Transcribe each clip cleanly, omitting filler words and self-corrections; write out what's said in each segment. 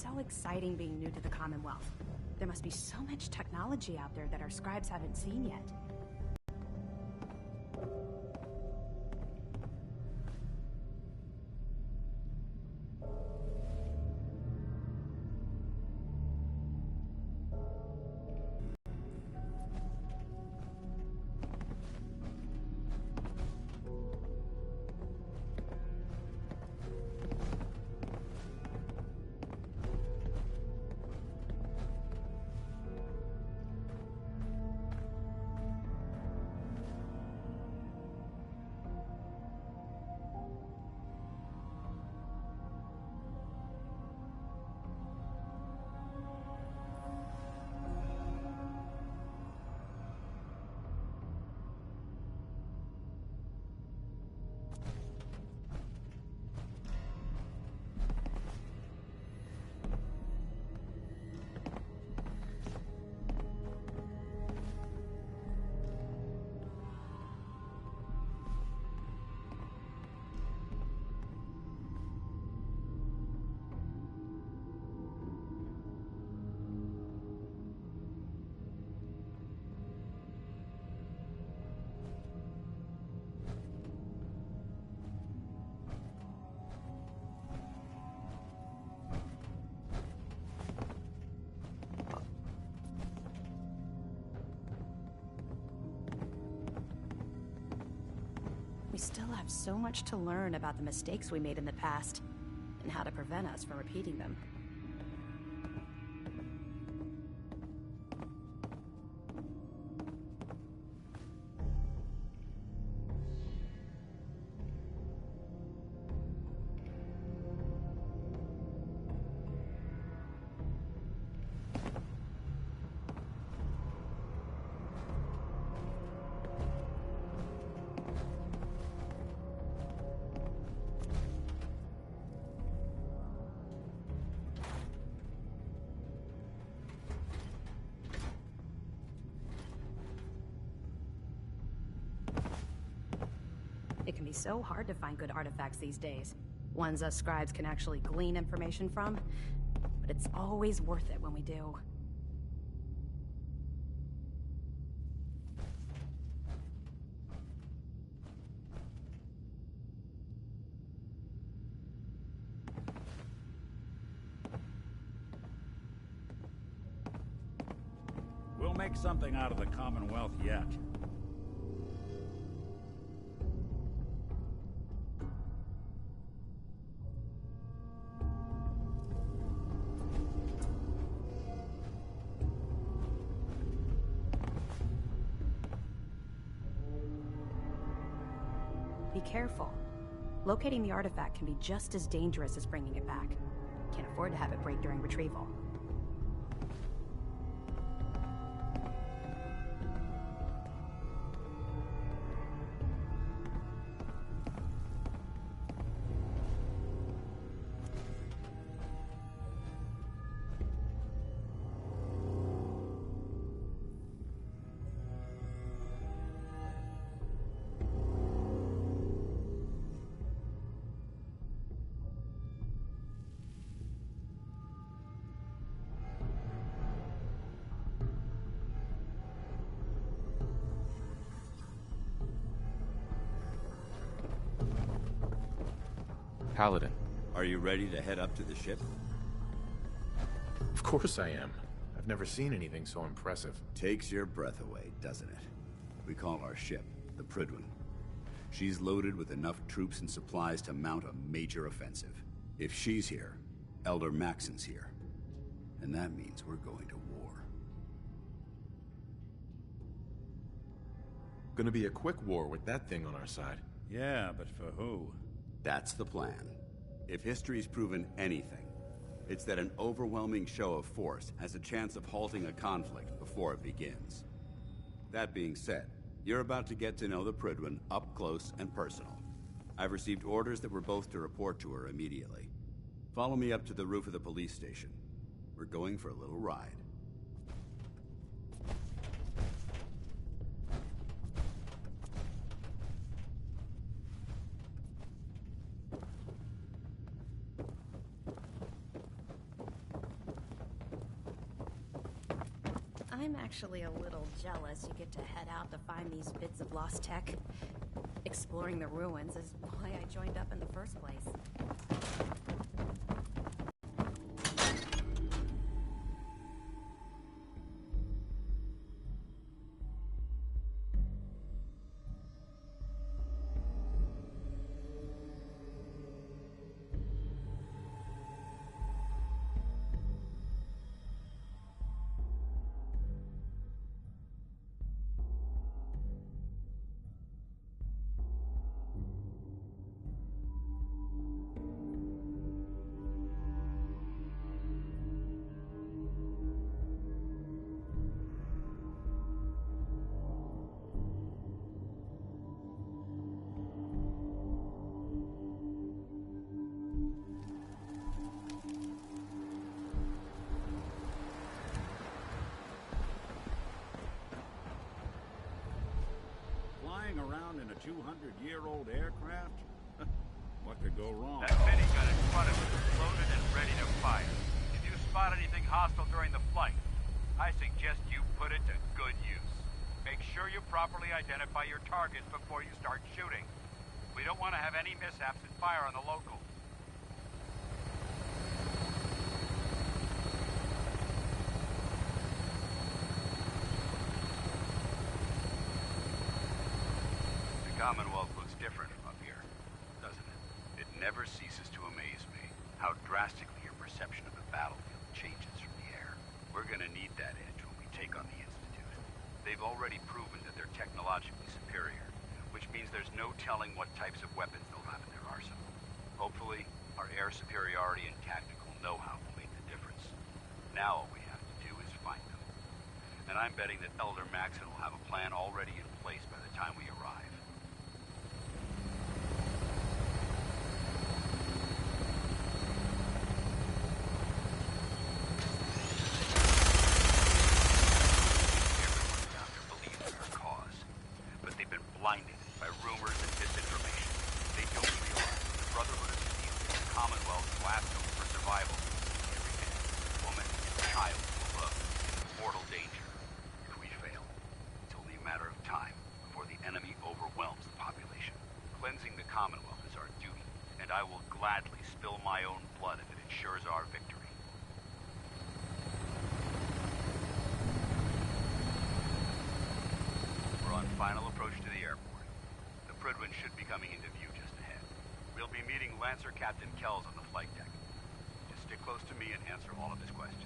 so exciting being new to the Commonwealth. There must be so much technology out there that our scribes haven't seen yet. We still have so much to learn about the mistakes we made in the past, and how to prevent us from repeating them. It can be so hard to find good artifacts these days. Ones us scribes can actually glean information from. But it's always worth it when we do. We'll make something out of the Commonwealth yet. Be careful. Locating the artifact can be just as dangerous as bringing it back. Can't afford to have it break during retrieval. Paladin. Are you ready to head up to the ship? Of course I am. I've never seen anything so impressive. Takes your breath away, doesn't it? We call our ship the Prydwen. She's loaded with enough troops and supplies to mount a major offensive. If she's here, Elder Maxon's here. And that means we're going to war. Gonna be a quick war with that thing on our side. Yeah, but for who? That's the plan. If history's proven anything, it's that an overwhelming show of force has a chance of halting a conflict before it begins. That being said, you're about to get to know the Prydwen up close and personal. I've received orders that we're both to report to her immediately. Follow me up to the roof of the police station. We're going for a little ride. I'm actually a little jealous you get to head out to find these bits of lost tech. Exploring the ruins is why I joined up in the first place. Flying around in a 200-year-old aircraft? What could go wrong? That minigun in front of us is loaded and ready to fire. If you spot anything hostile during the flight, I suggest you put it to good use. Make sure you properly identify your targets before you start shooting. We don't want to have any mishaps and fire on the locals. The Commonwealth looks different from up here, doesn't it? It never ceases to amaze me how drastically your perception of the battlefield changes from the air. We're gonna need that edge when we take on the Institute. They've already proven that they're technologically superior, which means there's no telling what types of weapons they'll have in their arsenal. Hopefully, our air superiority and tactical know-how will make the difference. Now all we have to do is find them. And I'm betting that Elder Maxson will have a plan already in place by the time we arrive. Everyone down there believes in our cause, but they've been blinded by rumors and misinformation. They don't realize the Brotherhood of Steel is the Commonwealth's last hope for survival. Every man, woman, and child will love in mortal danger. If we fail, it's only a matter of time before the enemy overwhelms the population. Cleansing the Commonwealth is our duty, and I will gladly spill my own blood if it ensures our victory. We're on final approach to the airport. The Prydwen should be coming into view just ahead. We'll be meeting Lancer Captain Kells on the flight deck. Just stick close to me and answer all of his questions.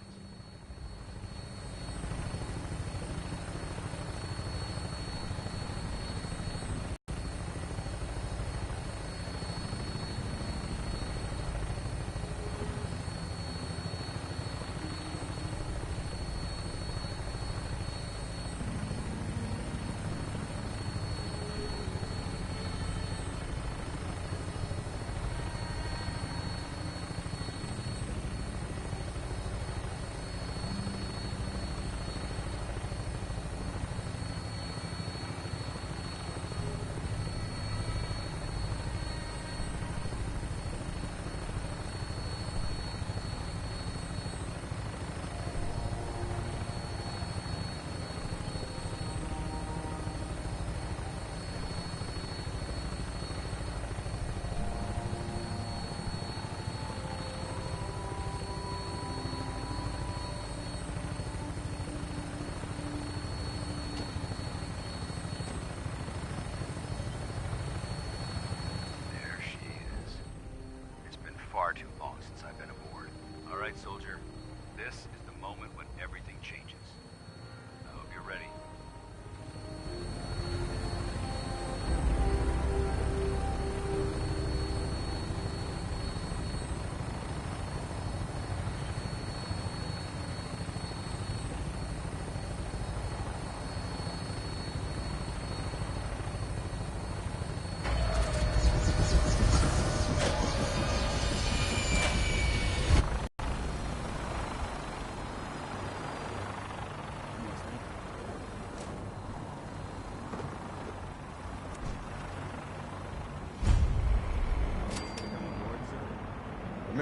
There she is. It's been far too long since I've been aboard. All right, soldier. This is the moment when everything changes. I hope you're ready.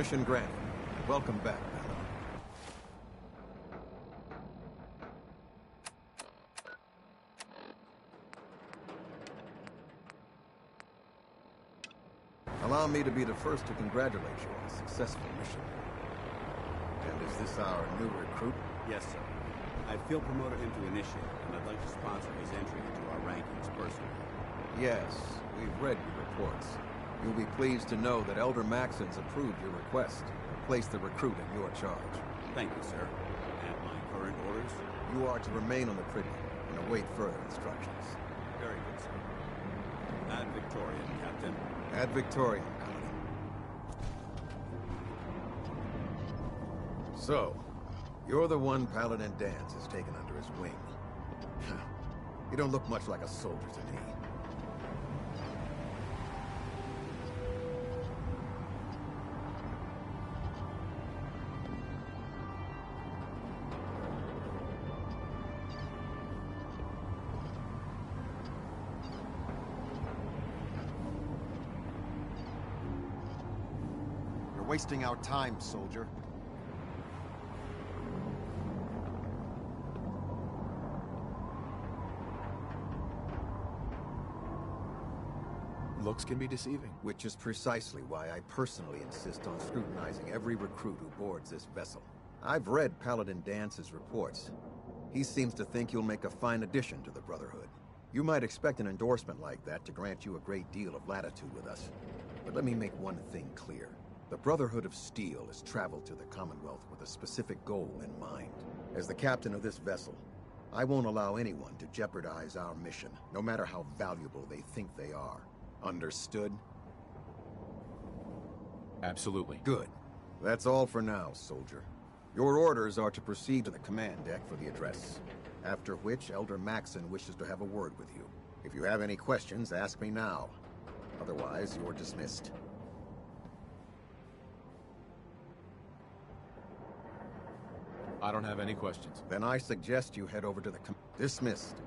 Permission granted. Welcome back, Paladin. me to be the first to congratulate you on a successful mission. And is this our new recruit? Yes, sir. I feel promoted him to initiate, and I'd like to sponsor his entry into our rankings personally. Yes, we've read your reports. You'll be pleased to know that Elder Maxon's approved your request and placed the recruit in your charge. Thank you, sir. And my current orders? You are to remain on the privy and await further instructions. Very good, sir. Ad Victoriam, Captain. Ad Victoriam, Paladin. So, you're the one Paladin Danse has taken under his wing. You don't look much like a soldier to me. You're wasting our time, soldier. Looks can be deceiving. Which is precisely why I personally insist on scrutinizing every recruit who boards this vessel. I've read Paladin Dance's reports. He seems to think you'll make a fine addition to the Brotherhood. You might expect an endorsement like that to grant you a great deal of latitude with us. But let me make one thing clear. The Brotherhood of Steel has traveled to the Commonwealth with a specific goal in mind. As the captain of this vessel, I won't allow anyone to jeopardize our mission, no matter how valuable they think they are. Understood? Absolutely. Good. That's all for now, soldier. Your orders are to proceed to the command deck for the address, after which Elder Maxon wishes to have a word with you. If you have any questions, ask me now. Otherwise, you're dismissed. I don't have any questions. Then I suggest you head over to the dismissed.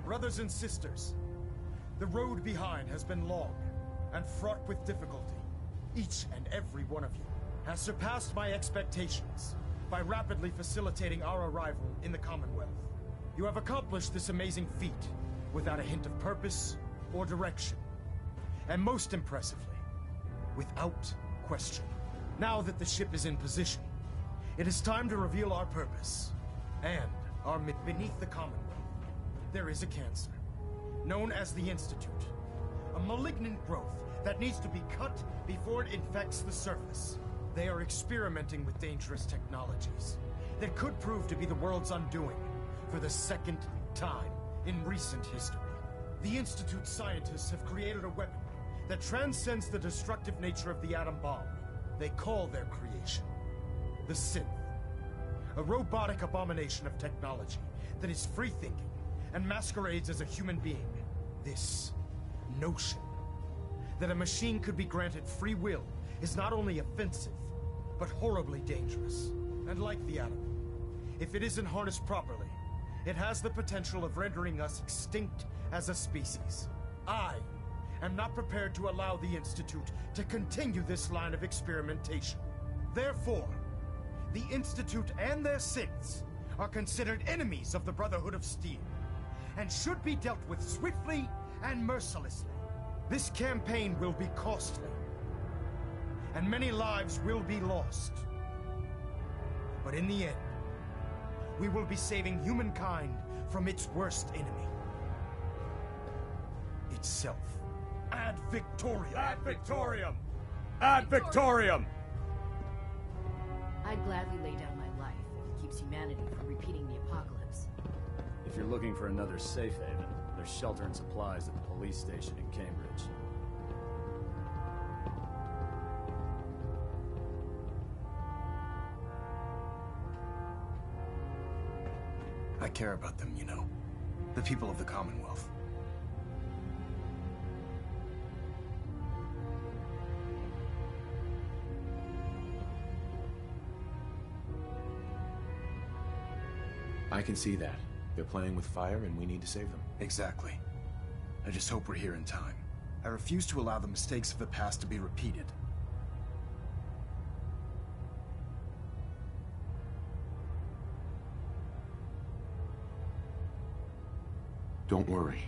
Brothers and sisters, the road behind has been long and fraught with difficulty. Each and every one of you has surpassed my expectations by rapidly facilitating our arrival in the Commonwealth. You have accomplished this amazing feat without a hint of purpose or direction. And most impressively, without question. Now that the ship is in position, it is time to reveal our purpose and our beneath the Commonwealth. There is a cancer, known as the Institute. A malignant growth that needs to be cut before it infects the surface. They are experimenting with dangerous technologies that could prove to be the world's undoing for the second time in recent history. The Institute scientists have created a weapon that transcends the destructive nature of the atom bomb. They call their creation the Synth. A robotic abomination of technology that is free-thinking and masquerades as a human being. This notion that a machine could be granted free will is not only offensive, but horribly dangerous. And like the atom, if it isn't harnessed properly, it has the potential of rendering us extinct as a species. I am not prepared to allow the Institute to continue this line of experimentation. Therefore, the Institute and their synths are considered enemies of the Brotherhood of Steel, and should be dealt with swiftly and mercilessly. This campaign will be costly, and many lives will be lost. But in the end, we will be saving humankind from its worst enemy. Itself. Ad Victoriam! Ad Victoriam! Ad Victoriam! I'd gladly lay down my life if it keeps humanity from repeating the apocalypse. If you're looking for another safe haven, there's shelter and supplies at the police station in Cambridge. I care about them, you know. The people of the Commonwealth. I can see that. They're playing with fire and we need to save them. Exactly. I just hope we're here in time. I refuse to allow the mistakes of the past to be repeated. Don't worry.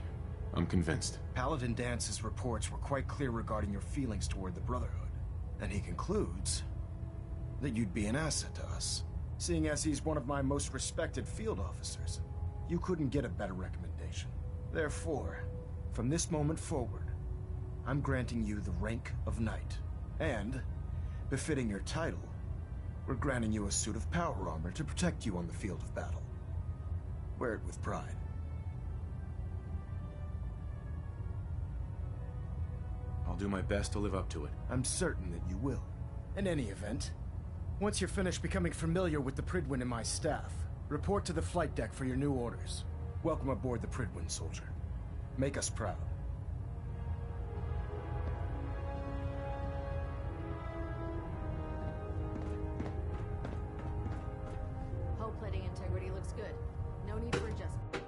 I'm convinced. Paladin Dance's reports were quite clear regarding your feelings toward the Brotherhood. And he concludes that you'd be an asset to us. Seeing as he's one of my most respected field officers, you couldn't get a better recommendation. Therefore, from this moment forward, I'm granting you the rank of Knight. And, befitting your title, we're granting you a suit of power armor to protect you on the field of battle. Wear it with pride. I'll do my best to live up to it. I'm certain that you will. In any event, once you're finished becoming familiar with the Prydwen and my staff, report to the flight deck for your new orders. Welcome aboard the Prydwen, soldier. Make us proud. Hull plating integrity looks good. No need for adjustment.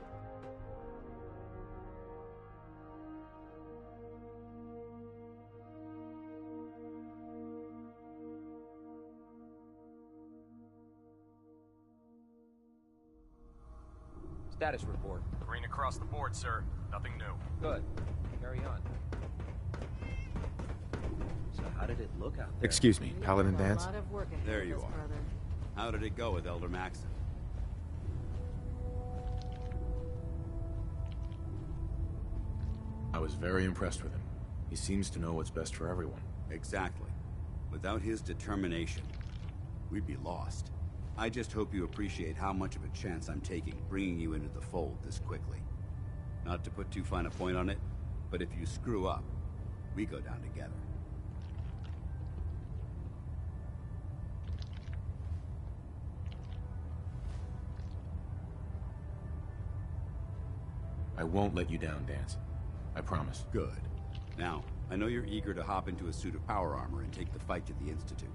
Status report. Green across the board, sir. Nothing new. Good. Carry on. So how did it look out there? Excuse me, Paladin Dance? A lot of work ahead There of you us, are. brother. How did it go with Elder Maxon? I was very impressed with him. He seems to know what's best for everyone. Exactly. Without his determination, we'd be lost. I just hope you appreciate how much of a chance I'm taking bringing you into the fold this quickly. Not to put too fine a point on it, but if you screw up, we go down together. I won't let you down, Dance. I promise. Good. Now, I know you're eager to hop into a suit of power armor and take the fight to the Institute.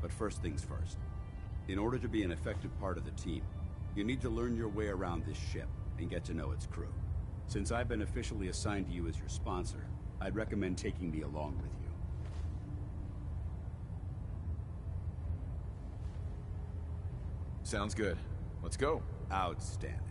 But first things first. In order to be an effective part of the team, you need to learn your way around this ship and get to know its crew. Since I've been officially assigned to you as your sponsor, I'd recommend taking me along with you. Sounds good. Let's go. Outstanding.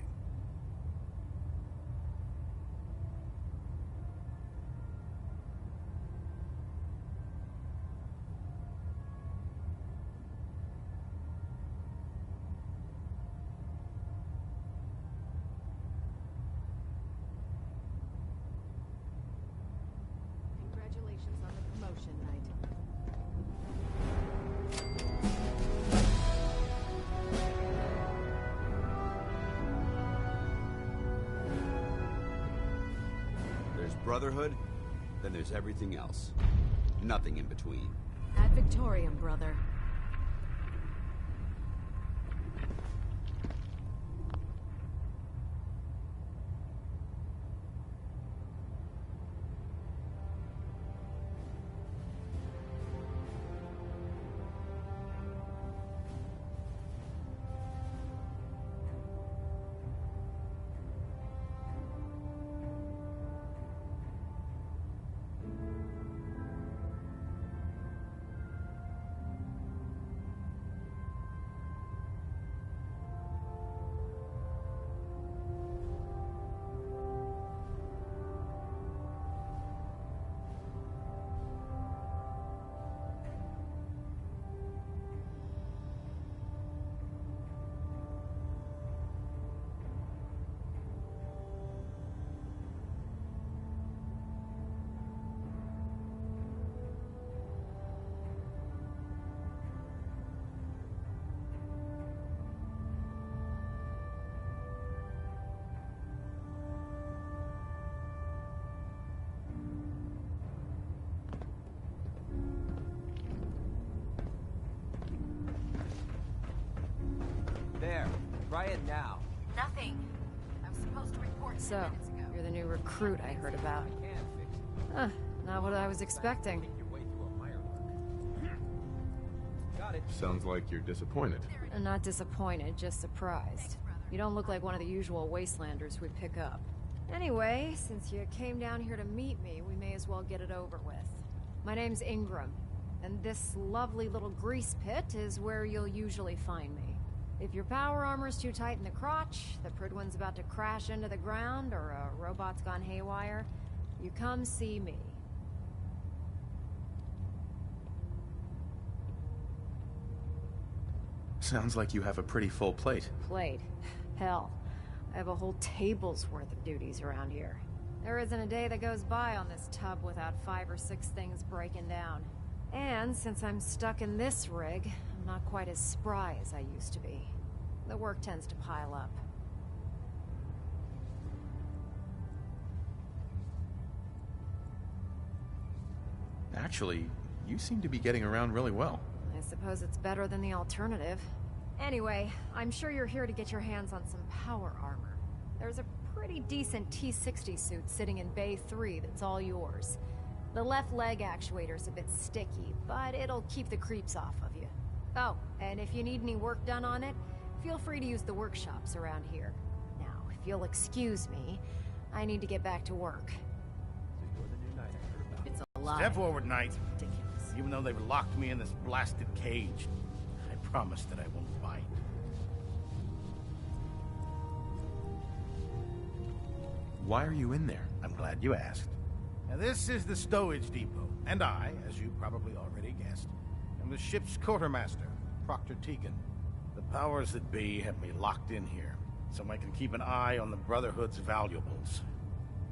Congratulations on the promotion, Knight. There's Brotherhood, then there's everything else. Nothing in between. Ad Victoriam, brother. There. Try it now. Nothing. I was supposed to report 10 So, minutes ago. you're the new recruit I heard about. I can fix it. Not what I was expecting. Make your way through a mire work. Got it. Sounds like you're disappointed. I'm not disappointed, just surprised. You don't look like one of the usual wastelanders we pick up. Anyway, since you came down here to meet me, we may as well get it over with. My name's Ingram, and this lovely little grease pit is where you'll usually find me. If your power armor's too tight in the crotch, the Prydwen's about to crash into the ground, or a robot's gone haywire, you come see me. Sounds like you have a pretty full plate. Plate? Hell, I have a whole table's worth of duties around here. There isn't a day that goes by on this tub without 5 or 6 things breaking down. And since I'm stuck in this rig, I'm not quite as spry as I used to be. The work tends to pile up. Actually, you seem to be getting around really well. I suppose it's better than the alternative. Anyway, I'm sure you're here to get your hands on some power armor. There's a pretty decent T-60 suit sitting in Bay 3 that's all yours. The left leg actuator's a bit sticky, but it'll keep the creeps off of you. Oh, and if you need any work done on it, feel free to use the workshops around here. Now, if you'll excuse me, I need to get back to work. So you're the new knight I heard about. It's a lie. Step forward, Knight. Ridiculous. Even though they've locked me in this blasted cage, I promise that I won't bite. Why are you in there? I'm glad you asked. Now, this is the stowage depot, and I, as you probably already guessed, am the ship's quartermaster, Proctor Tegan. The powers that be have me locked in here, so I can keep an eye on the Brotherhood's valuables.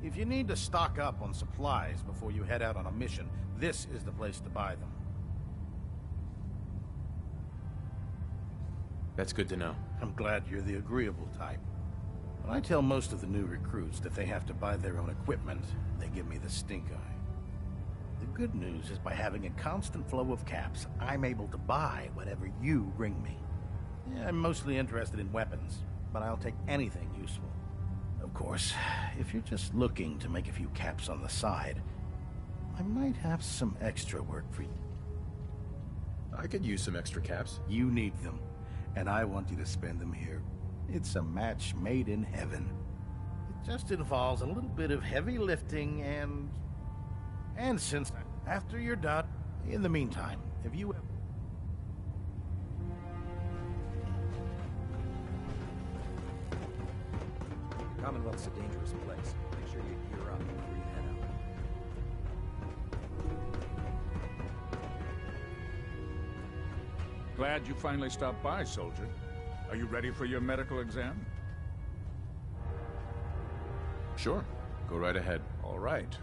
If you need to stock up on supplies before you head out on a mission, this is the place to buy them. That's good to know. I'm glad you're the agreeable type. When I tell most of the new recruits that they have to buy their own equipment, they give me the stink eye. The good news is by having a constant flow of caps, I'm able to buy whatever you bring me. Yeah, I'm mostly interested in weapons, but I'll take anything useful. Of course, if you're just looking to make a few caps on the side, I might have some extra work for you. I could use some extra caps. You need them, and I want you to spend them here. It's a match made in heaven. It just involves a little bit of heavy lifting and since after you're done, in the meantime, if you ever... Commonwealth's a dangerous place. Make sure you gear up before you head out. Glad you finally stopped by, soldier. Are you ready for your medical exam? Sure. Go right ahead. All right.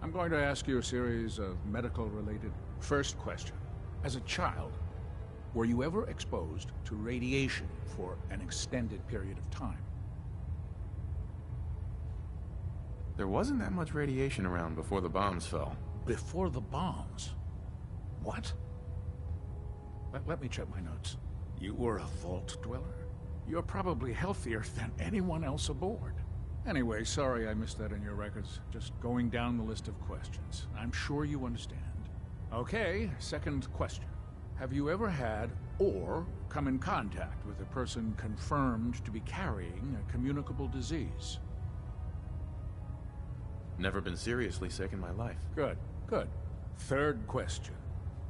I'm going to ask you a series of medical-related... First question. As a child, were you ever exposed to radiation for an extended period of time? There wasn't that much radiation around before the bombs fell. Before the bombs? What? Let me check my notes. You were a vault dweller? You're probably healthier than anyone else aboard. Anyway, sorry I missed that in your records. Just going down the list of questions. I'm sure you understand. Okay, second question. Have you ever had or come in contact with a person confirmed to be carrying a communicable disease? Never been seriously sick in my life. Good, good. Third question.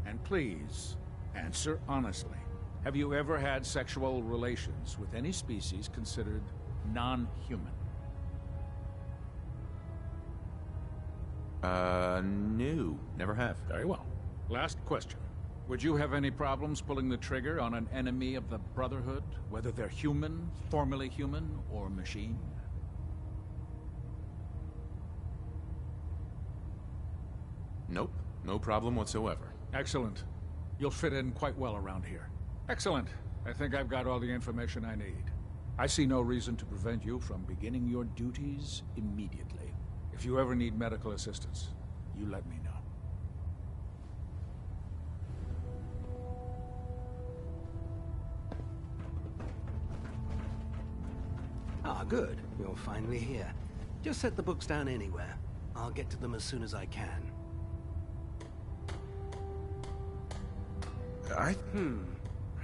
And please, answer honestly. Have you ever had sexual relations with any species considered non-human? No. Never have. Very well. Last question. Would you have any problems pulling the trigger on an enemy of the Brotherhood, whether they're human, formerly human, or machine? Nope. No problem whatsoever. Excellent. You'll fit in quite well around here. Excellent. I think I've got all the information I need. I see no reason to prevent you from beginning your duties immediately. If you ever need medical assistance, you let me know. Ah, good. You're finally here. Just set the books down anywhere. I'll get to them as soon as I can.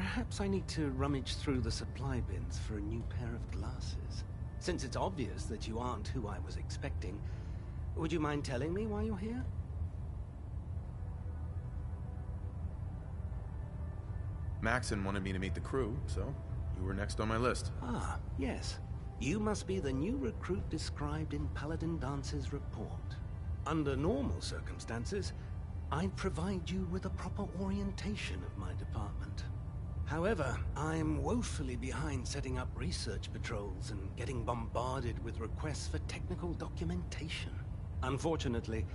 Perhaps I need to rummage through the supply bins for a new pair of glasses. Since it's obvious that you aren't who I was expecting, would you mind telling me why you're here? Maxon wanted me to meet the crew, so you were next on my list. Ah, yes. You must be the new recruit described in Paladin Dance's report. Under normal circumstances, I'd provide you with a proper orientation of my department. However, I'm woefully behind setting up research patrols and getting bombarded with requests for technical documentation. Unfortunately,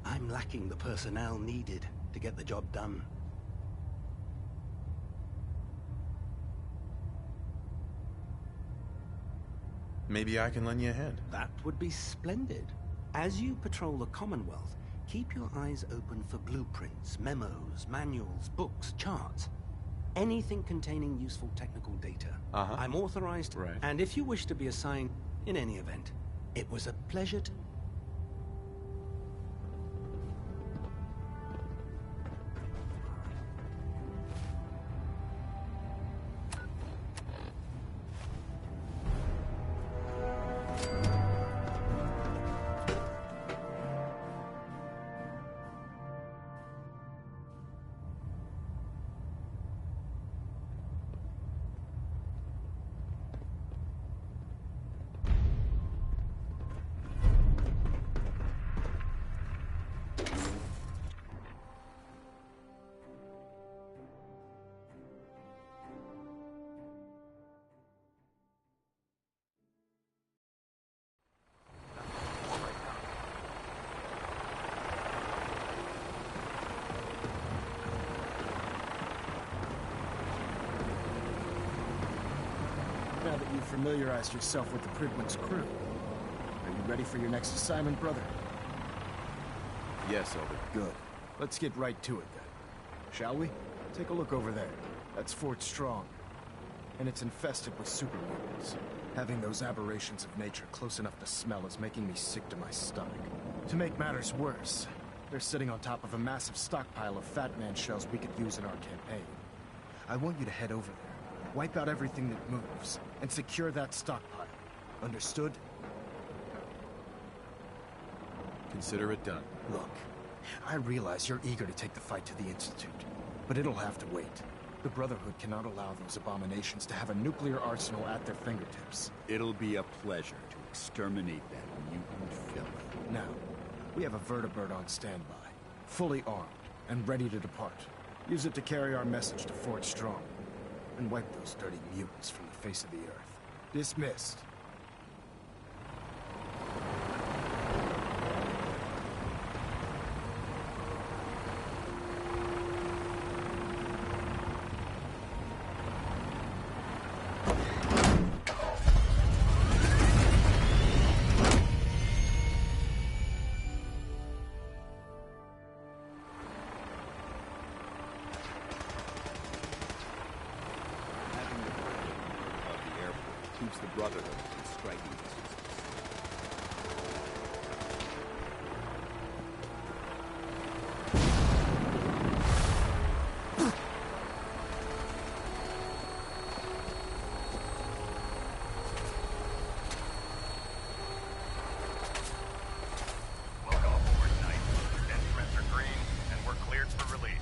I'm lacking the personnel needed to get the job done. Maybe I can lend you a hand. That would be splendid. As you patrol the Commonwealth, keep your eyes open for blueprints, memos, manuals, books, charts. Anything containing useful technical data. I'm authorized, and if you wish to be assigned in any event, it was a pleasure to... Now that you've familiarized yourself with the Prydwen's crew, are you ready for your next assignment, brother? Yes, Elder. Good. Let's get right to it, then. Shall we? Take a look over there. That's Fort Strong. And it's infested with super mutants. Having those aberrations of nature close enough to smell is making me sick to my stomach. To make matters worse, they're sitting on top of a massive stockpile of Fat Man shells we could use in our campaign. I want you to head over there, wipe out everything that moves, and secure that stockpile. Understood? Consider it done. Look, I realize you're eager to take the fight to the Institute, but it'll have to wait. The Brotherhood cannot allow those abominations to have a nuclear arsenal at their fingertips. It'll be a pleasure to exterminate that mutant filth. Now, we have a vertibird on standby, fully armed, and ready to depart. Use it to carry our message to Fort Strong, and wipe those dirty mutants from the face of the earth. Dismissed. Keeps the Brotherhood in striking distance. Welcome aboard, Knight. Instruments are green, and we're cleared for release.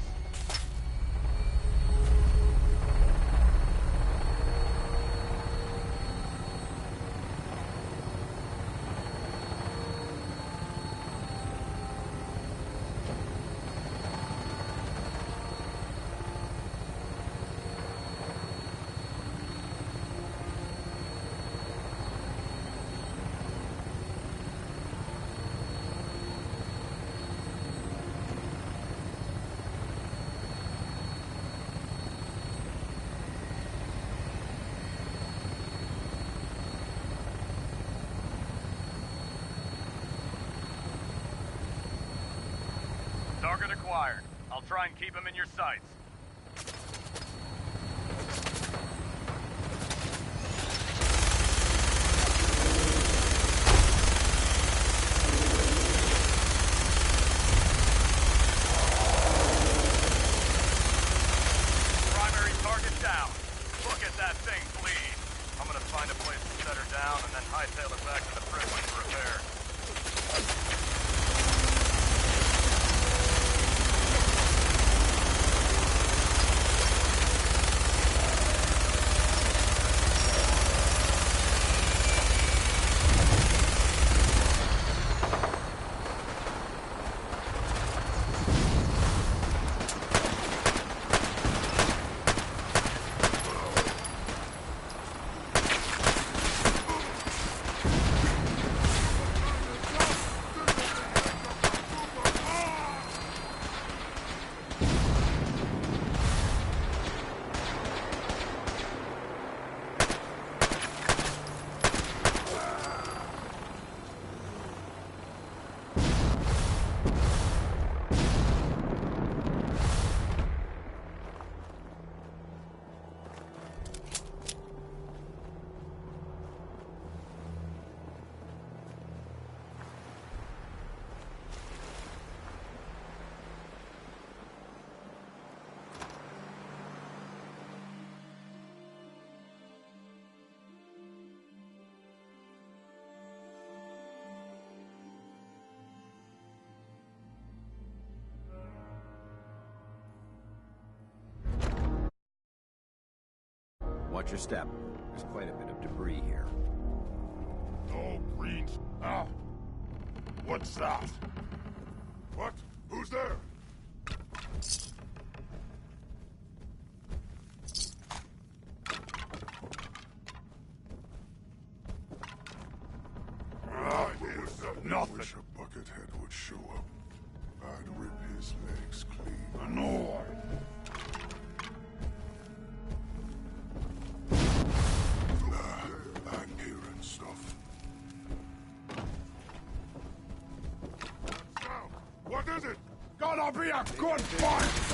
Target acquired. I'll try and keep him in your sights. Primary target Watch your step. There's quite a bit of debris here. No greens. Ah! What's that? What? Who's there? Nothing. I wish a buckethead would show up. I'd rip his legs clean. I know. I'm hearing stuff. What is it? Gonna be a good fight!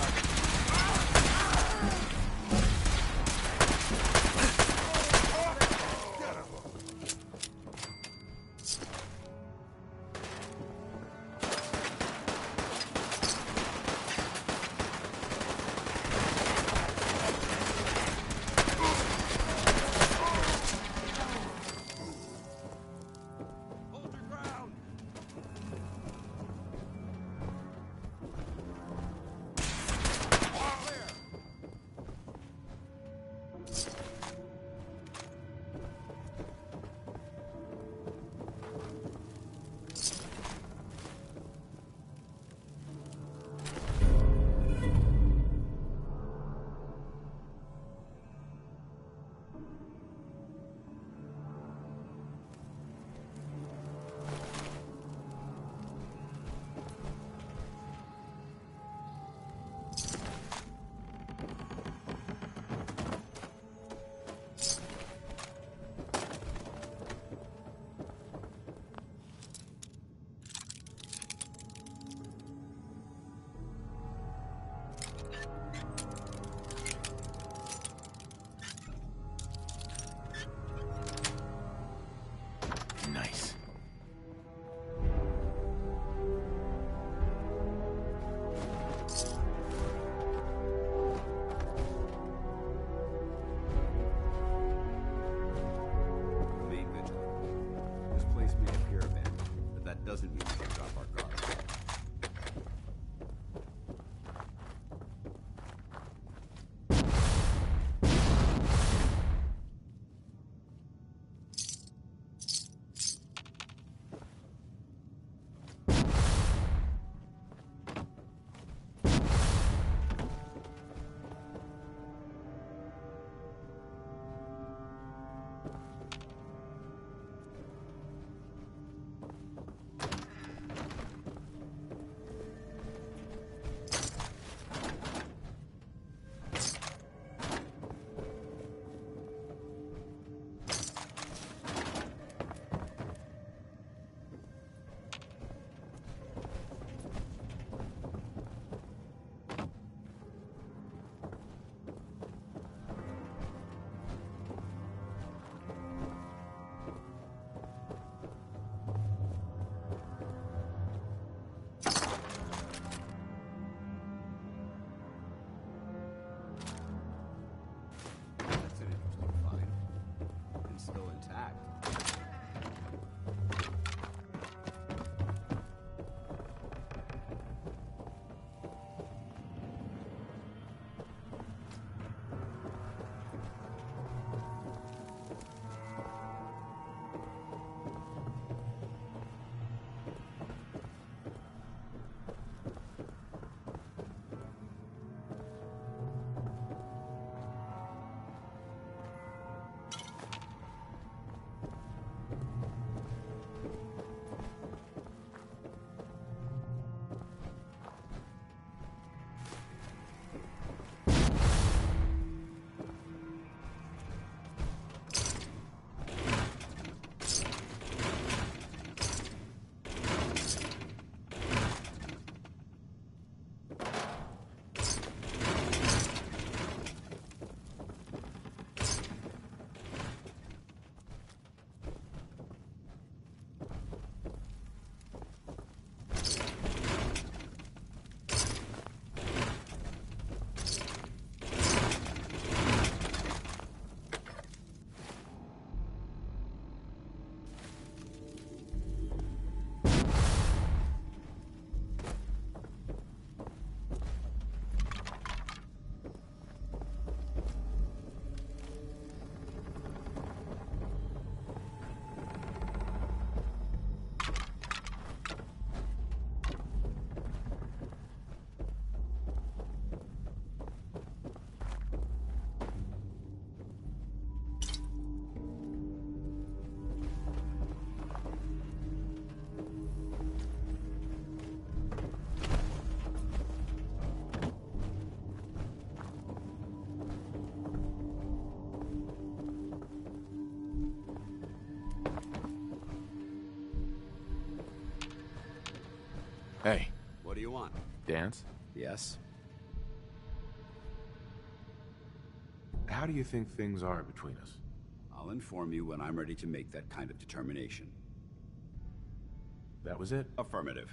Nice. Remain vigilant. This place may appear abandoned, but that doesn't mean we can drop our guard. Hey. What do you want? Dance? Yes? How do you think things are between us? I'll inform you when I'm ready to make that kind of determination. That was it? Affirmative.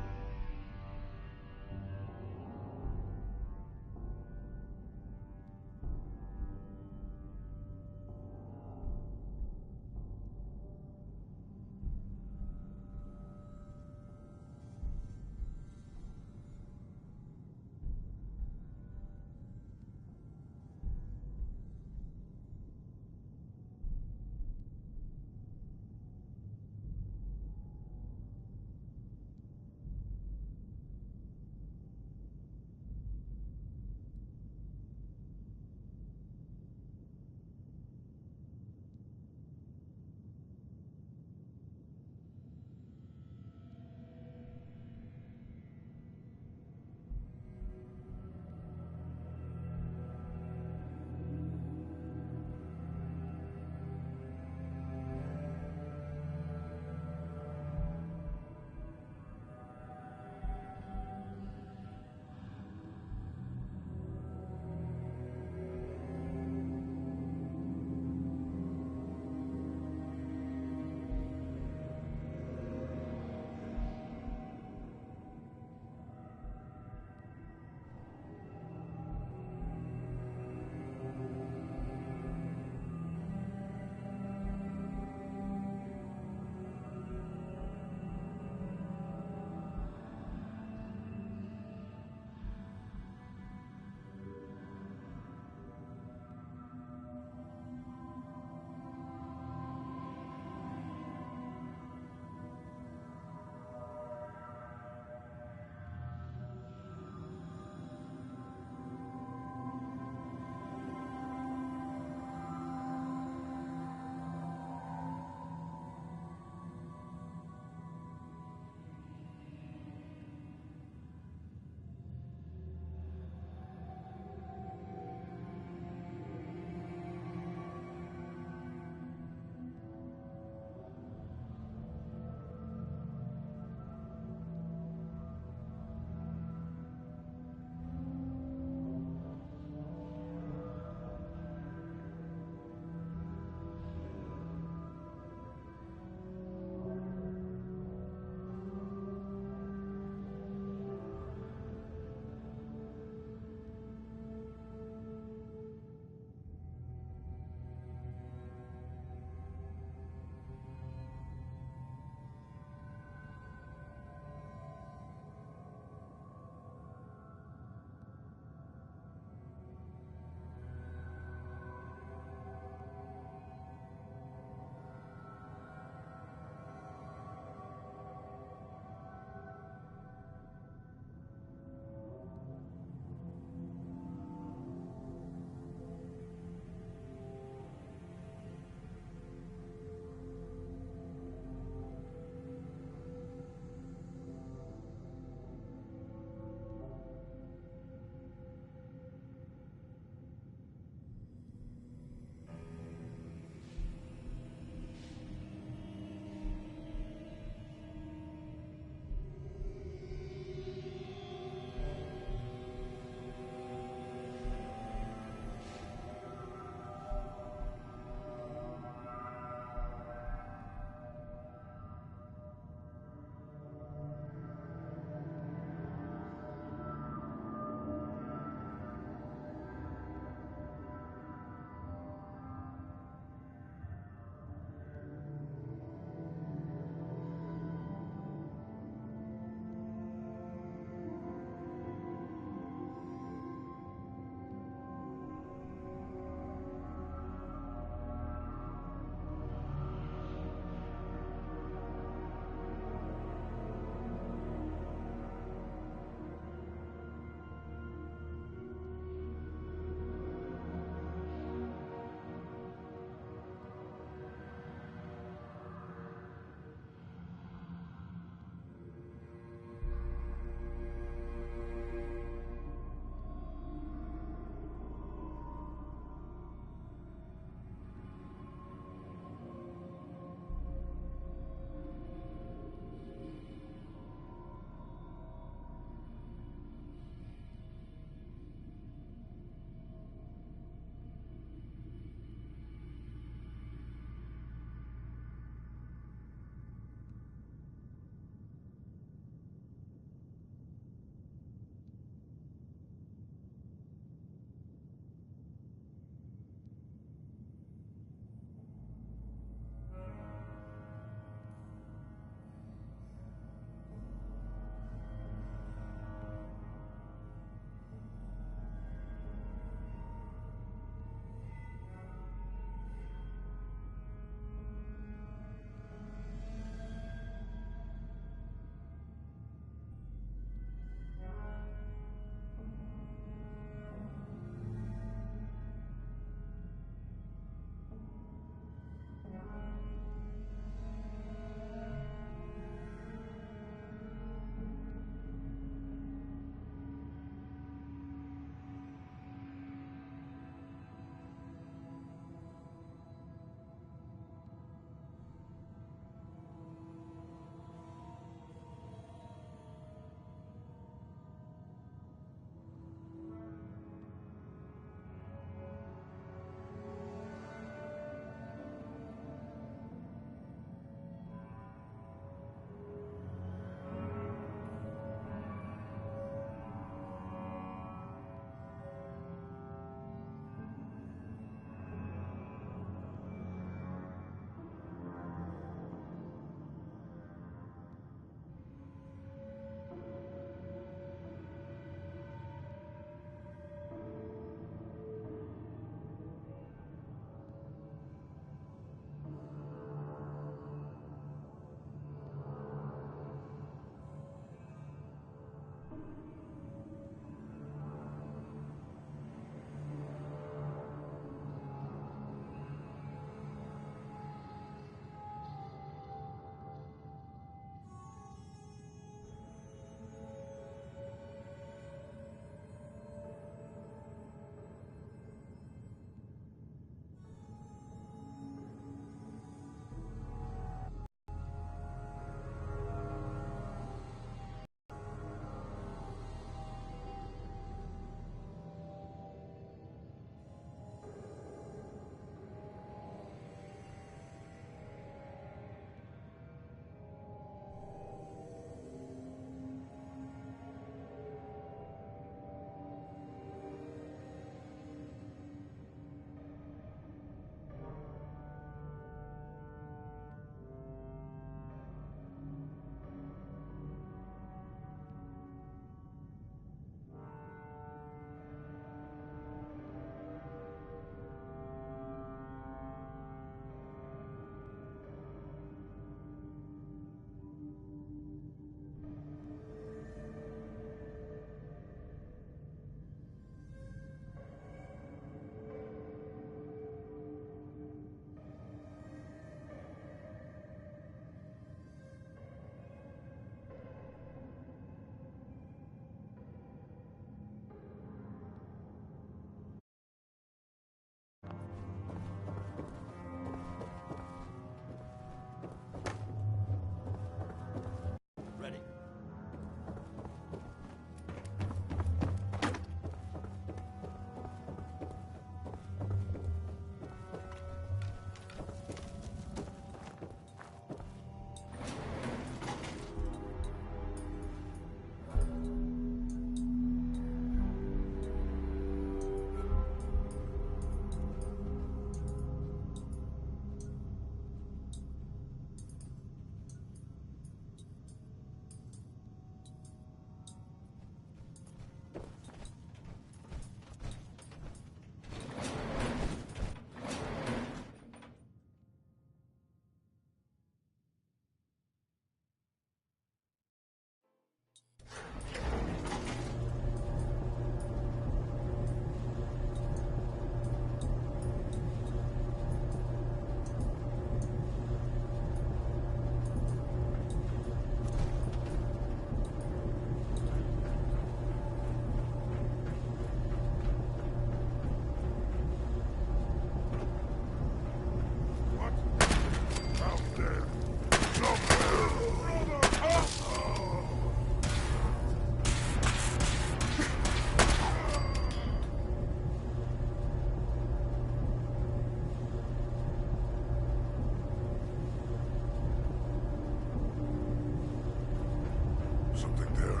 Something there.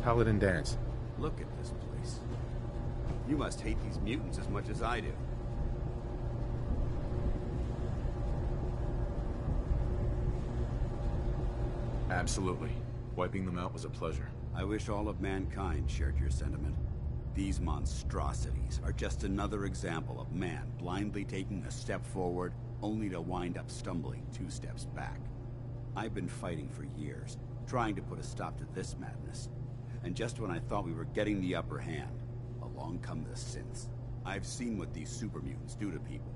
Paladin Danse. Look at this place. You must hate these mutants as much as I do. Absolutely. Wiping them out was a pleasure. I wish all of mankind shared your sentiment. These monstrosities are just another example of man blindly taking a step forward, only to wind up stumbling 2 steps back. I've been fighting for years, trying to put a stop to this madness. And just when I thought we were getting the upper hand, along come the synths. I've seen what these super mutants do to people.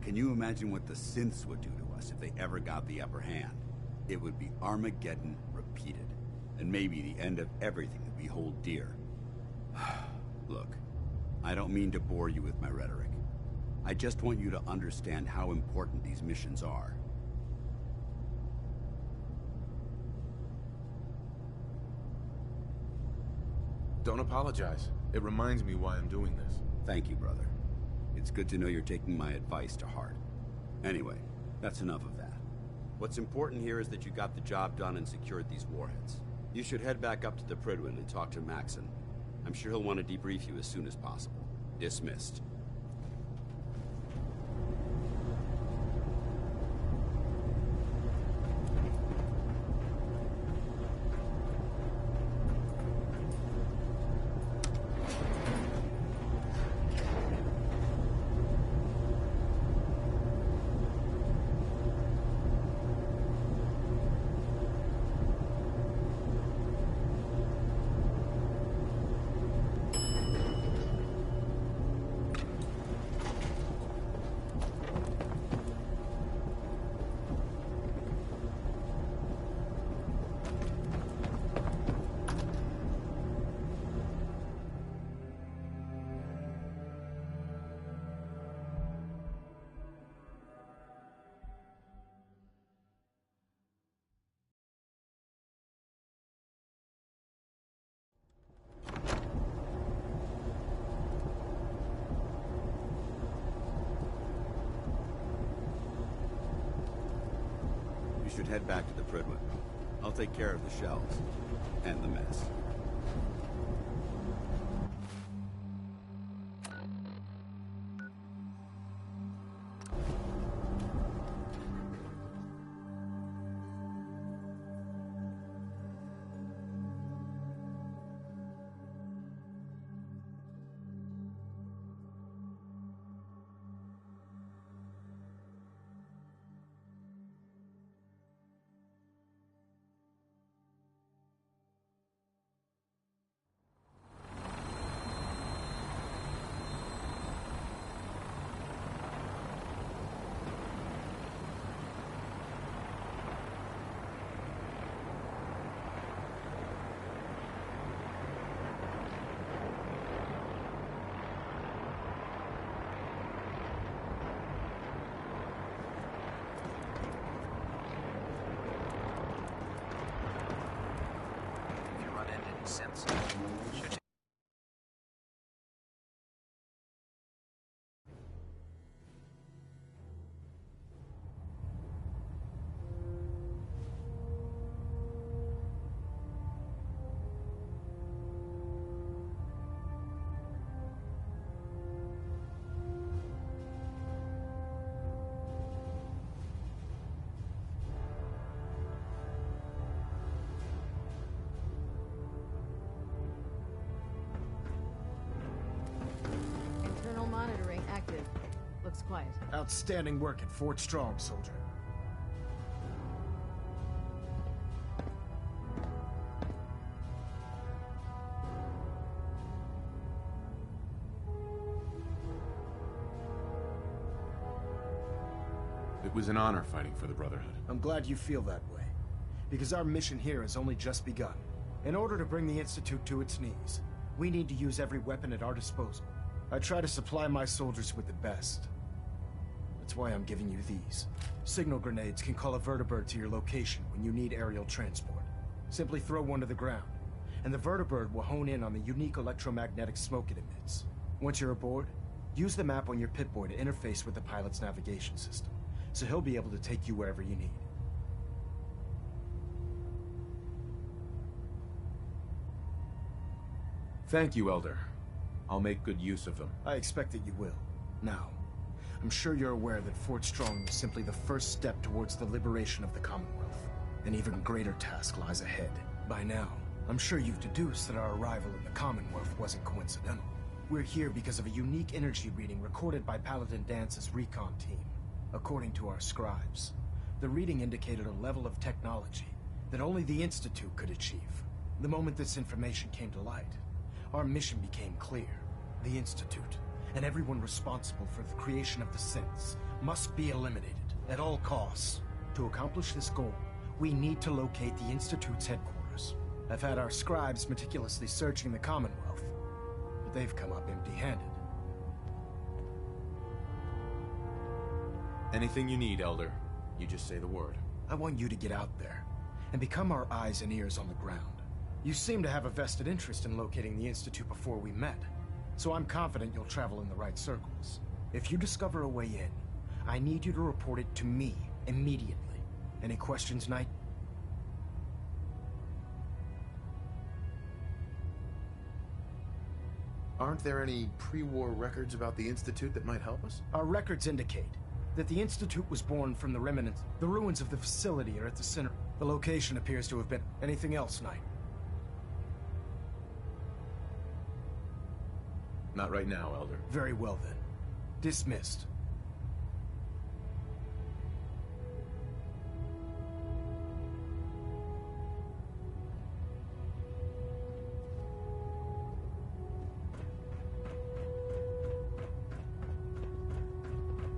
Can you imagine what the synths would do to us if they ever got the upper hand? It would be Armageddon repeated, and maybe the end of everything that we hold dear. Look, I don't mean to bore you with my rhetoric. I just want you to understand how important these missions are. Don't apologize. It reminds me why I'm doing this. Thank you, brother. It's good to know you're taking my advice to heart. Anyway, that's enough of that. What's important here is that you got the job done and secured these warheads. You should head back up to the Prydwen and talk to Maxon. I'm sure he'll want to debrief you as soon as possible. Dismissed. You should head back to the Prydwen. I'll take care of the shells. And the mess. Sense. Should monitoring active. Looks quiet. Outstanding work at Fort Strong, soldier. It was an honor fighting for the Brotherhood. I'm glad you feel that way, because our mission here has only just begun. In order to bring the Institute to its knees, we need to use every weapon at our disposal. I try to supply my soldiers with the best. That's why I'm giving you these. Signal grenades can call a vertibird to your location when you need aerial transport. Simply throw one to the ground, and the vertibird will hone in on the unique electromagnetic smoke it emits. Once you're aboard, use the map on your Pip-Boy to interface with the pilot's navigation system, so he'll be able to take you wherever you need. Thank you, Elder. I'll make good use of them. I expect that you will. Now, I'm sure you're aware that Fort Strong was simply the first step towards the liberation of the Commonwealth. An even greater task lies ahead. By now, I'm sure you've deduced that our arrival in the Commonwealth wasn't coincidental. We're here because of a unique energy reading recorded by Paladin Dance's recon team. According to our scribes, the reading indicated a level of technology that only the Institute could achieve. The moment this information came to light, our mission became clear. The Institute, and everyone responsible for the creation of the synths, must be eliminated at all costs. To accomplish this goal, we need to locate the Institute's headquarters. I've had our scribes meticulously searching the Commonwealth, but they've come up empty-handed. Anything you need, Elder. You just say the word. I want you to get out there and become our eyes and ears on the ground. You seem to have a vested interest in locating the Institute before we met, so I'm confident you'll travel in the right circles. If you discover a way in, I need you to report it to me immediately. Any questions, Knight? Aren't there any pre-war records about the Institute that might help us? Our records indicate that the Institute was born from the remnants. The ruins of the facility are at the center. The location appears to have been... Anything else, Knight? Not right now, Elder. Very well, then. Dismissed.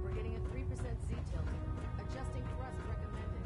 We're getting a 3% Z-tilt. Adjusting thrust recommended.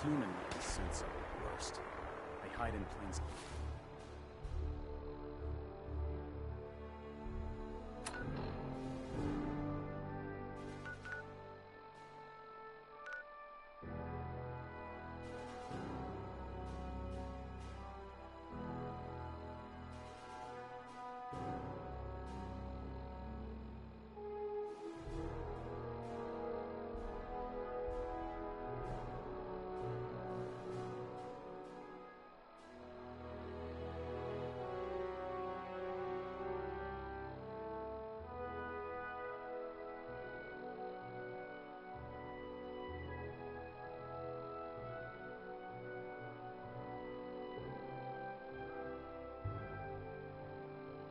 Human-made synths are the worst. They hide in plain sight.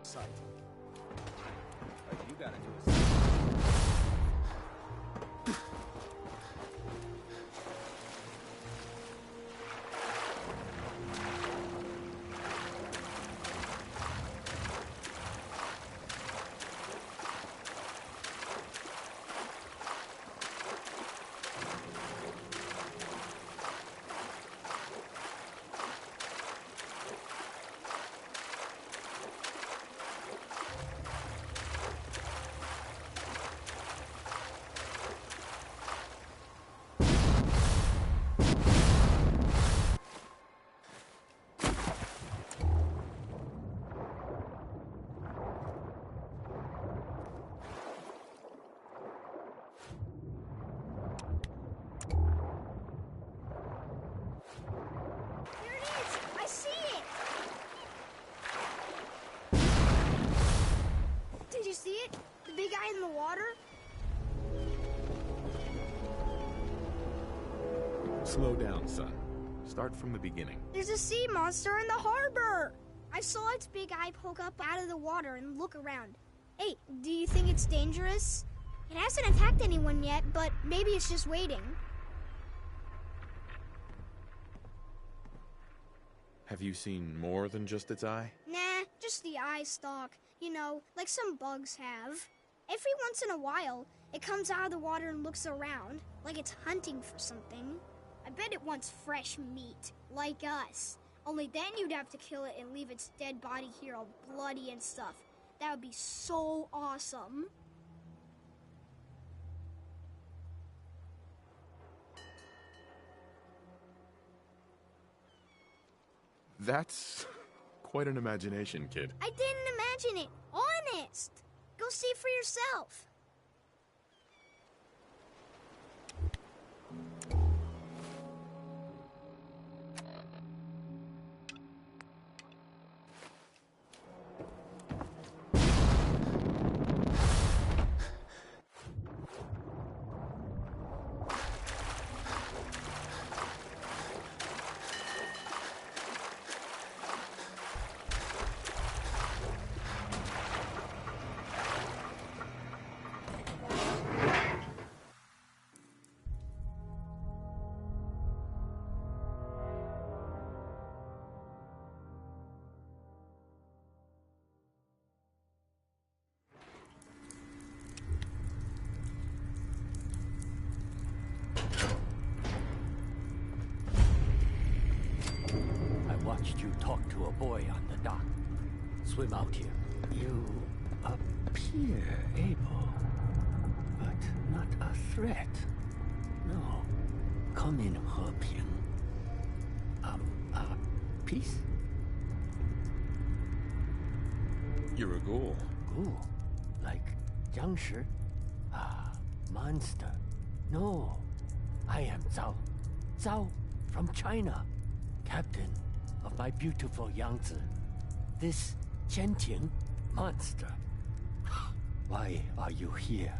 Sight. You gotta do it. water? Slow down, son. Start from the beginning. There's a sea monster in the harbor! I saw its big eye poke up out of the water and look around. Hey, do you think it's dangerous? It hasn't attacked anyone yet, but maybe it's just waiting. Have you seen more than just its eye? Nah, just the eye stalk. You know, like some bugs have. Every once in a while, it comes out of the water and looks around, like it's hunting for something. I bet it wants fresh meat, like us. Only then you'd have to kill it and leave its dead body here all bloody and stuff. That would be so awesome. That's quite an imagination, kid. I didn't imagine it. Honest. Go see for yourself. Watched you talk to a boy on the dock. Swim out here. You appear able, but not a threat. No. Come in, 和平. Peace? You're a ghoul. Ghoul? Like Jiangshi? Monster. No. I am Zhao. Zhao from China. Captain of my beautiful Yangtze. This Qianting monster. Why are you here?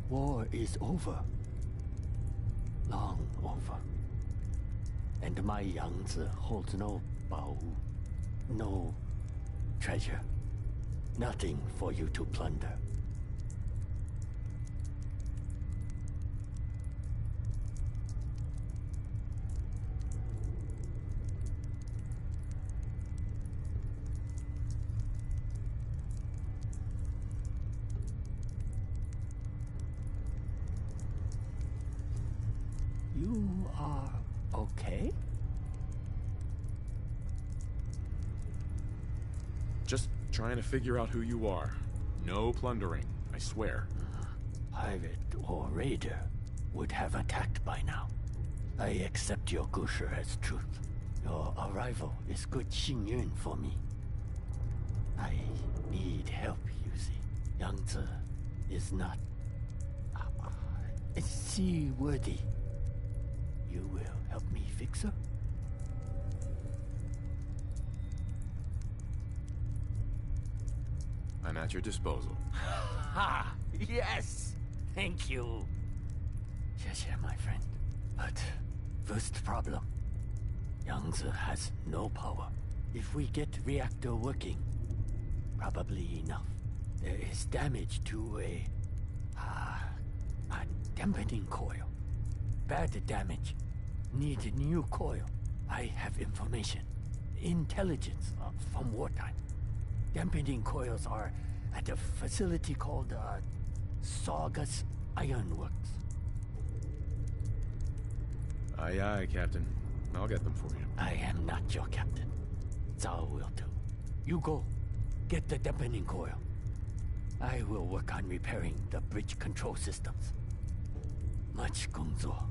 War is over. Long over. And my Yangtze holds no Baowu, no treasure. Nothing for you to plunder. You are okay? Just trying to figure out who you are. No plundering, I swear. Pirate or raider would have attacked by now. I accept your gusher as truth. Your arrival is good Xingyun for me. I need help, you see. Yangtze is not seaworthy. You will help me fix her? I'm at your disposal. Ha! Yes! Thank you. Yes, my friend. But first problem. Yangtze has no power. If we get reactor working, probably enough. There is damage to a dampening coil. Bad damage. Need new coil. I have information. Intelligence from wartime. Dampening coils are at a facility called Saugus Ironworks. Aye, aye, Captain. I'll get them for you. I am not your captain. Zhao will do. You go. Get the dampening coil. I will work on repairing the bridge control systems. Much 工作.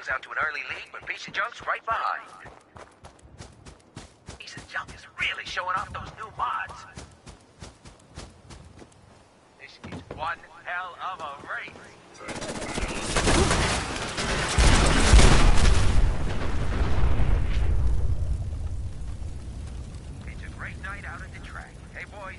things out to an early lead, but Piece of Junk's right behind. Piece of Junk is really showing off those new mods. This is one hell of a race. It's a great night out at the track. Hey, boys.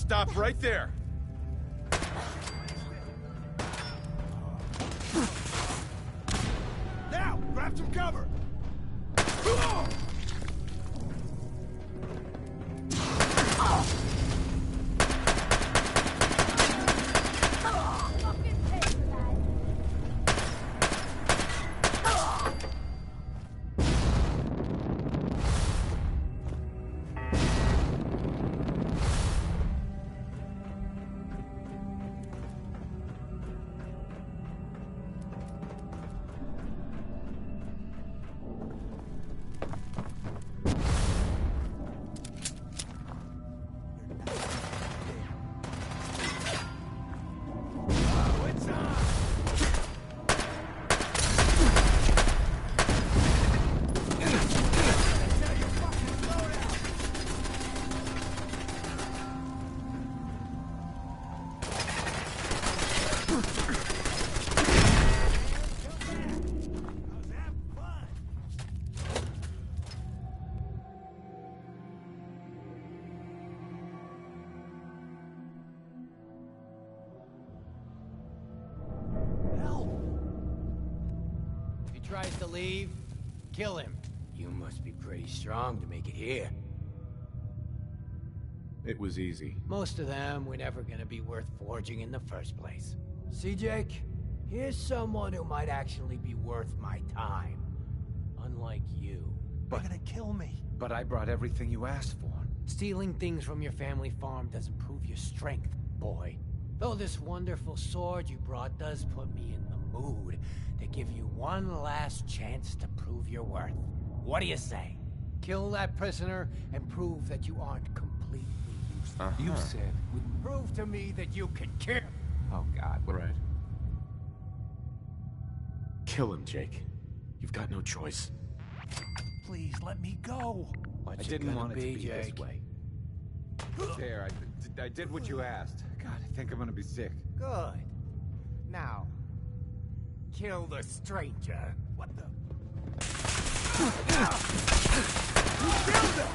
Stop right there! Now, grab some cover! tries to leave, kill him. You must be pretty strong to make it here. It was easy. Most of them were never gonna be worth forging in the first place. See, Jake? Here's someone who might actually be worth my time. Unlike you. They're gonna kill me. But I brought everything you asked for. Stealing things from your family farm doesn't prove your strength, boy. Though this wonderful sword you brought does put me in the mood to give you one last chance to prove your worth. What do you say? Kill that prisoner and prove that you aren't completely useless. You said... Prove to me that you can kill. Oh, God. Right. Kill him, Jake. You've got no choice. Please, let me go. I didn't want it to be this Jake? way. There, I did what you asked. God, I think I'm gonna be sick. Good. Now, kill the stranger. What the? You killed him!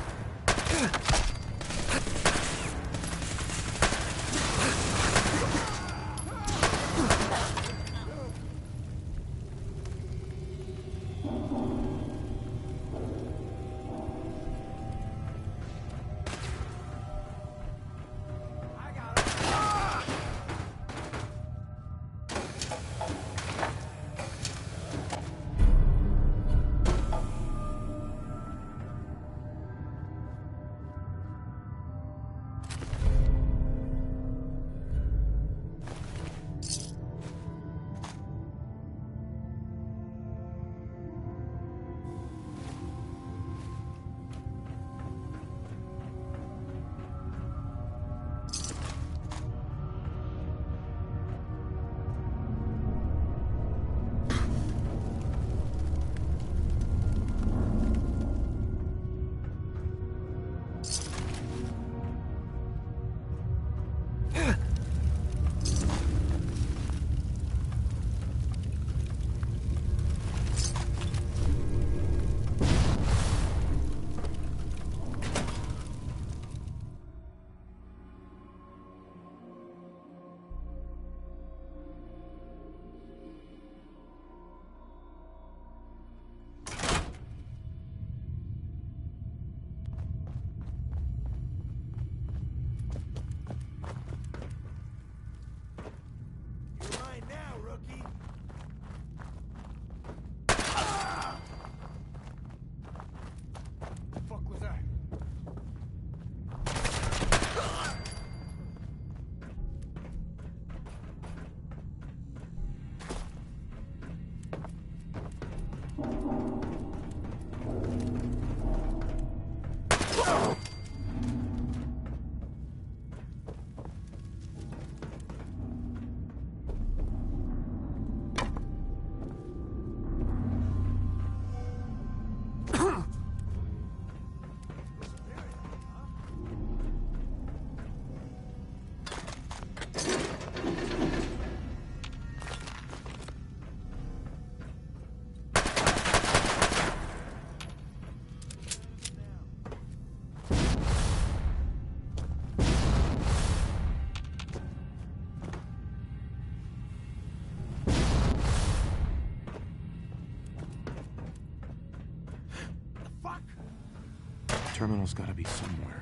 Terminal's gotta be somewhere.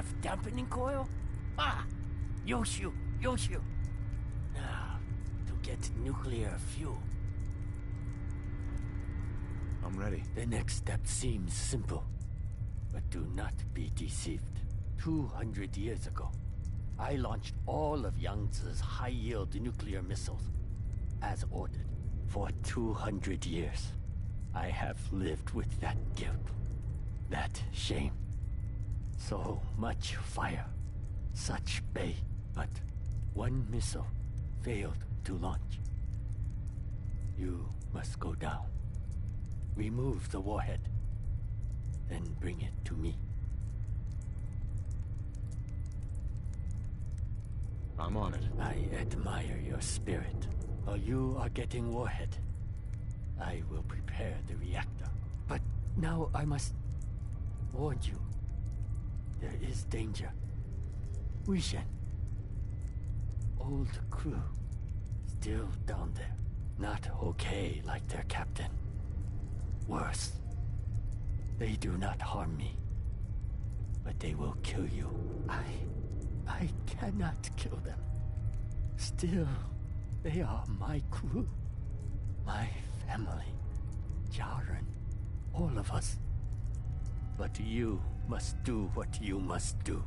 have dampening coil? Ah! Yoshu! Now, to get nuclear fuel. I'm ready. The next step seems simple, but do not be deceived. 200 years ago, I launched all of Yangtze's high-yield nuclear missiles, as ordered. For 200 years, I have lived with that guilt, that shame. So much fire, such bay, but one missile failed to launch. You must go down, remove the warhead, then bring it to me. I'm on it. I admire your spirit. While you are getting warhead, I will prepare the reactor. But now I must warn you. There is danger. Wishen. Old crew. Still down there. Not okay like their captain. Worse. They do not harm me. But they will kill you. I cannot kill them. Still, they are my crew. My family. Jaren. All of us. But you must do what you must do.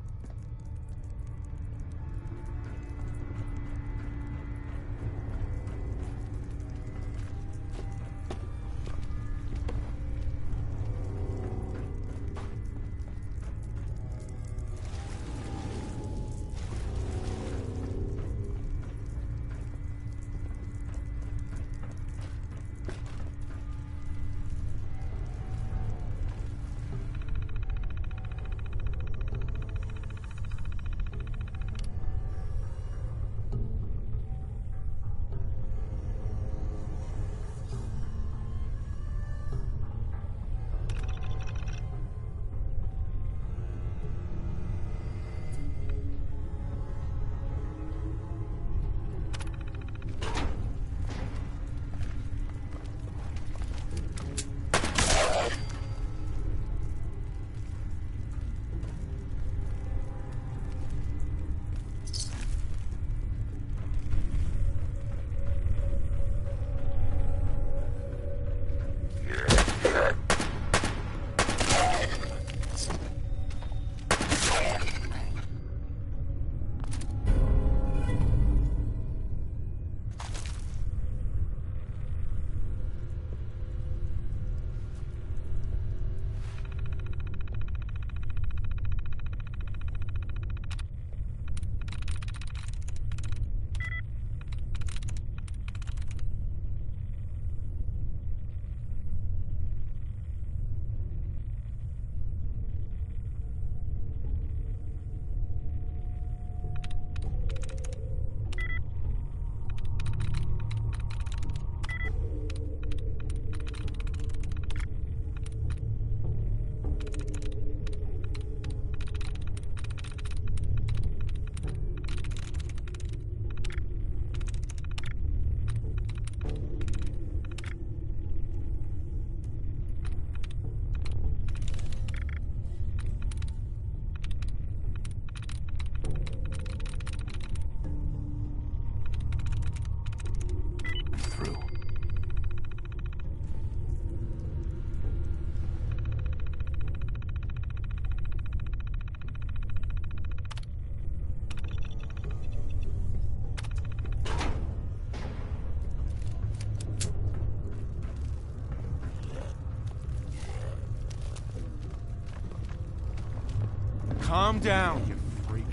Calm down, you freak.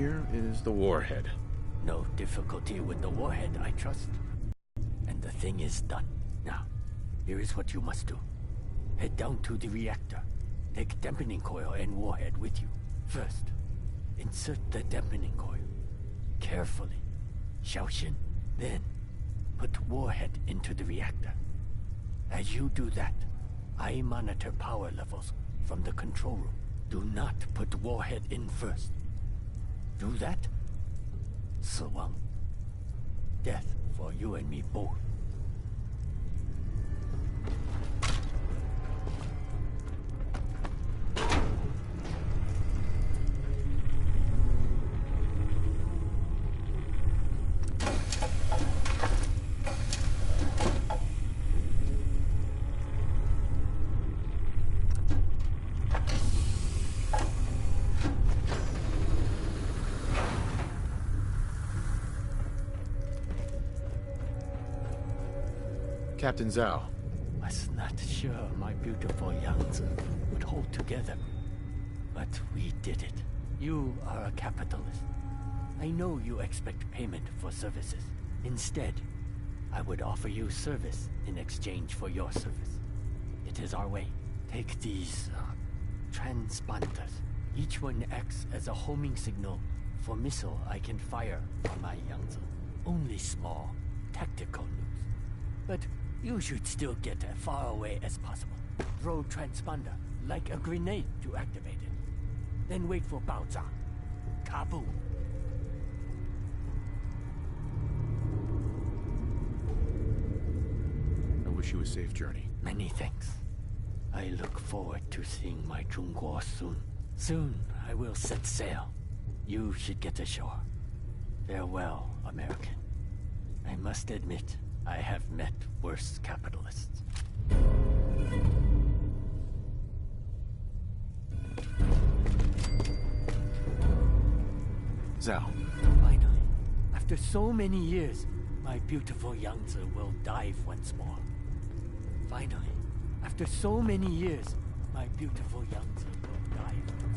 here is the warhead. No difficulty with the warhead, I trust. And the thing is done. Now, here is what you must do. Head down to the reactor. Take dampening coil and warhead with you. First, insert the dampening coil. Carefully. Xiaoxin. Then, put warhead into the reactor. As you do that, I monitor power levels from the control room. Do not put warhead in first. Do that? Sawang. Death for you and me both. Captain Zhao. Was not sure my beautiful Yangtze would hold together. But we did it. You are a capitalist. I know you expect payment for services. Instead, I would offer you service in exchange for your service. It is our way. Take these transponders. Each one acts as a homing signal for missile I can fire on my Yangtze. Only small, tactical news. But you should still get as far away as possible. Throw transponder like a grenade to activate it. Then wait for Baoza. Kaboom. I wish you a safe journey. Many thanks. I look forward to seeing my Zhongguo soon. Soon I will set sail. You should get ashore. Farewell, American. I must admit, I have met worse capitalists. Zhao. Finally, after so many years, my beautiful Yangtze will dive once more. Finally, after so many years, my beautiful Yangtze will dive.